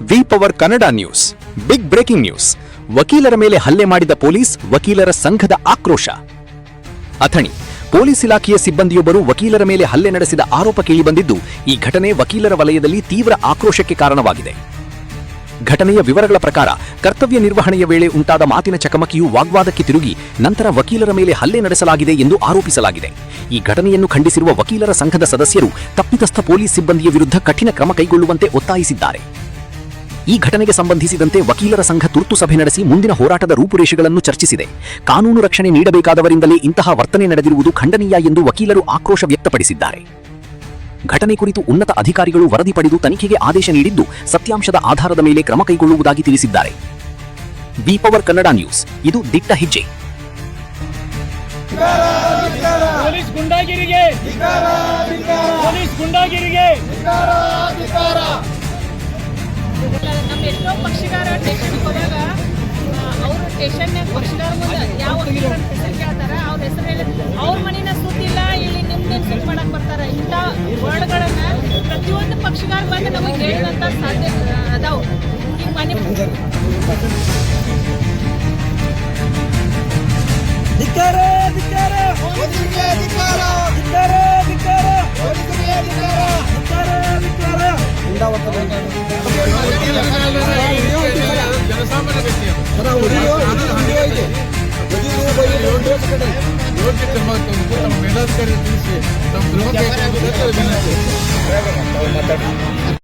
V power Kannada news big breaking news. ವಕೀಲರ ಮೇಲೆ ಹಲ್ಲೆ ಮಾಡಿದ ಪೊಲೀಸ್, ವಕೀಲರ ಸಂಘದ ಆಕ್ರೋಶ. ಅಥಣಿ ಪೊಲೀಸ್ ಇಲಾಖೆಯ ಸಿಬ್ಬಂದಿಯೊಬ್ಬರು ವಕೀಲರ ಮೇಲೆ ಹಲ್ಲೆ ನಡೆಸಿದ ಆರೋಪ ಕೇಳಿಬಂದಿದ್ದು, ಈ ಘಟನೆ ವಕೀಲರ ವಲಯದಲ್ಲಿ ತೀವ್ರ ಆಕ್ರೋಶಕ್ಕೆ ಕಾರಣವಾಗಿದೆ. ಘಟನೆಯ ವಿವರಗಳ ಪ್ರಕಾರ, ಕರ್ತವ್ಯ ನಿರ್ವಹಣೆಯ ವೇಳೆ ಉಂಟಾದ ಮಾತಿನ ಚಕಮಕಿಯು ವಾಗ್ವಾದಕ್ಕೆ ತಿರುಗಿ ನಂತರ ವಕೀಲರ ಮೇಲೆ ಹಲ್ಲೆ ನಡೆಸಲಾಗಿದೆ ಎಂದು ಆರೋಪಿಸಲಾಗಿದೆ. ಈ ಘಟನೆಯನ್ನು ಖಂಡಿಸಿರುವ ವಕೀಲರ ಸಂಘದ ಸದಸ್ಯರು ತಪ್ಪಿತಸ್ಥ ಪೊಲೀಸ್ ಸಿಬ್ಬಂದಿಯ ವಿರುದ್ಧ ಕಠಿಣ ಕ್ರಮ ಕೈಗೊಳ್ಳುವಂತೆ ಒತ್ತಾಯಿಸಿದ್ದಾರೆ. ಈ ಘಟನೆಗೆ ಸಂಬಂಧಿಸಿದಂತೆ ವಕೀಲರ ಸಂಘ ತುರ್ತು ಸಭೆ ನಡೆಸಿ ಮುಂದಿನ ಹೋರಾಟದ ರೂಪುರೇಷೆಗಳನ್ನು ಚರ್ಚಿಸಿದೆ. ಕಾನೂನು ರಕ್ಷಣೆ ನೀಡಬೇಕಾದವರಿಂದಲೇ ಇಂತಹ ವರ್ತನೆ ನಡೆದಿರುವುದು ಖಂಡನೀಯ ಎಂದು ವಕೀಲರು ಆಕ್ರೋಶ ವ್ಯಕ್ತಪಡಿಸಿದ್ದಾರೆ. ಘಟನೆ ಕುರಿತು ಉನ್ನತ ಅಧಿಕಾರಿಗಳು ವರದಿ ಪಡೆದು ತನಿಖೆಗೆ ಆದೇಶ ನೀಡಿದ್ದು, ಸತ್ಯಾಂಶದ ಆಧಾರದ ಮೇಲೆ ಕ್ರಮ ಕೈಗೊಳ್ಳುವುದಾಗಿ ತಿಳಿಸಿದ್ದಾರೆ. ವಿ ಪವರ್ ಕನ್ನಡ ನ್ಯೂಸ್, ಇದು ದಿಟ್ಟ ಹೆಜ್ಜೆ. ಪೊಲೀಸ್ ಗುಂಡಾಗಿರಿಗೆ ನಮ್ಮ ಎಷ್ಟೋ ಪಕ್ಷಗಾರ ಸ್ಟೇಷನ್ಗೆ ಹೋದಾಗ ಅವರು ಸ್ಟೇಷನ್ಯಾಗ ಪಕ್ಷಗಾರ ಮುಂದೆ ಯಾವ ವಕೀಲರ ಹೆಸರು ಕೇಳ್ತಾರ, ಅವ್ರ ಹೆಸರು ಹೇಳಿ ಅವ್ರ ಮನೆಯ ಸುದ್ದಿಲ್ಲ, ಇಲ್ಲಿ ನಿಮ್ದೇನು ಸುದ್ದಿ ಮಾಡಕ್ಕೆ ಬರ್ತಾರೆ. ಇಂಥ ವರ್ಡ್ಗಳನ್ನ ಪ್ರತಿಯೊಂದು ಪಕ್ಷಗಾರ ಬಂದು ನಮಗೆ ಹೇಳುವಂಥ ಸಾಧ್ಯತೆ ಅದಾವು. ಈಗ ಮನೆ ಮೇಲಾಧಿಕಾರಿ ತಿಳಿಸಿ